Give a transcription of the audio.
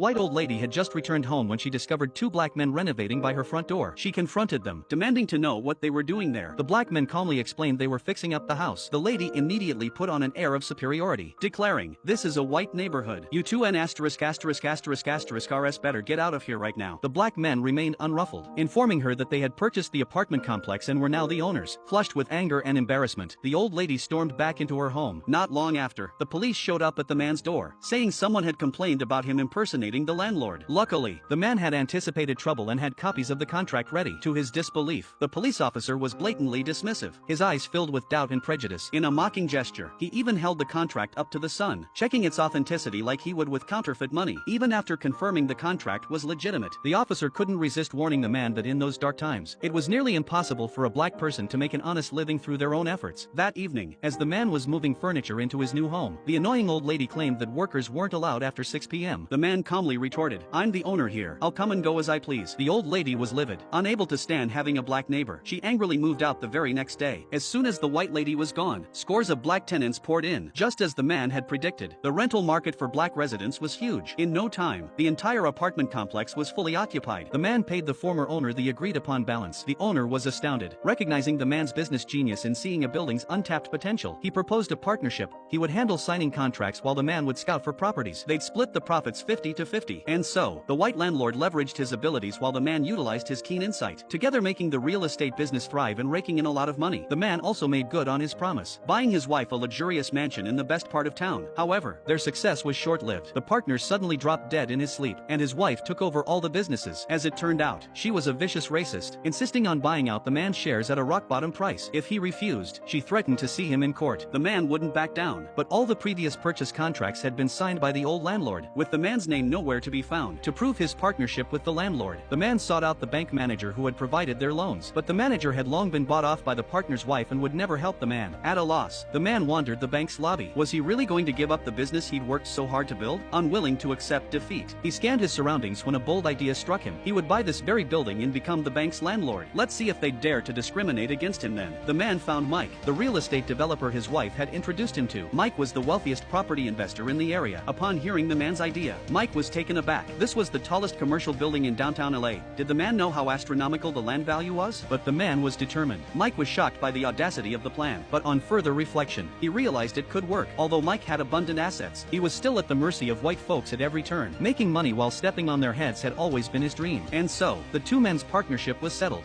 White old lady had just returned home when she discovered two black men renovating by her front door. She confronted them, demanding to know what they were doing there. The black men calmly explained they were fixing up the house. The lady immediately put on an air of superiority, declaring, "This is a white neighborhood. You two N asterisk asterisk asterisk asterisk RS better get out of here right now." The black men remained unruffled, informing her that they had purchased the apartment complex and were now the owners. Flushed with anger and embarrassment, the old lady stormed back into her home. Not long after, the police showed up at the man's door, saying someone had complained about him impersonating the landlord. Luckily, the man had anticipated trouble and had copies of the contract ready. To his disbelief, the police officer was blatantly dismissive, his eyes filled with doubt and prejudice. In a mocking gesture, he even held the contract up to the sun, checking its authenticity like he would with counterfeit money. Even after confirming the contract was legitimate, the officer couldn't resist warning the man that in those dark times, it was nearly impossible for a black person to make an honest living through their own efforts. That evening, as the man was moving furniture into his new home, the annoying old lady claimed that workers weren't allowed after 6 p.m. The man calmly retorted, "I'm the owner here. I'll come and go as I please." The old lady was livid, unable to stand having a black neighbor. She angrily moved out the very next day. As soon as the white lady was gone, scores of black tenants poured in, just as the man had predicted. The rental market for black residents was huge. In no time, the entire apartment complex was fully occupied. The man paid the former owner the agreed-upon balance. The owner was astounded, recognizing the man's business genius in seeing a building's untapped potential. He proposed a partnership. He would handle signing contracts while the man would scout for properties. They'd split the profits 50-50. And so, the white landlord leveraged his abilities while the man utilized his keen insight, together making the real estate business thrive and raking in a lot of money. The man also made good on his promise, buying his wife a luxurious mansion in the best part of town. However, their success was short-lived. The partner suddenly dropped dead in his sleep, and his wife took over all the businesses. As it turned out, she was a vicious racist, insisting on buying out the man's shares at a rock-bottom price. If he refused, she threatened to see him in court. The man wouldn't back down, but all the previous purchase contracts had been signed by the old landlord, with the man's name nowhere to be found. To prove his partnership with the landlord, the man sought out the bank manager who had provided their loans, but the manager had long been bought off by the partner's wife and would never help the man. At a loss, the man wandered the bank's lobby. Was he really going to give up the business he'd worked so hard to build? Unwilling to accept defeat, he scanned his surroundings when a bold idea struck him. He would buy this very building and become the bank's landlord. Let's see if they'd dare to discriminate against him then. The man found Mike, the real estate developer his wife had introduced him to. Mike was the wealthiest property investor in the area. Upon hearing the man's idea, Mike was taken aback. This was the tallest commercial building in downtown LA. Did the man know how astronomical the land value was? But the man was determined. Mike was shocked by the audacity of the plan, but on further reflection, he realized it could work. Although Mike had abundant assets, he was still at the mercy of white folks at every turn. Making money while stepping on their heads had always been his dream. And so, the two men's partnership was settled.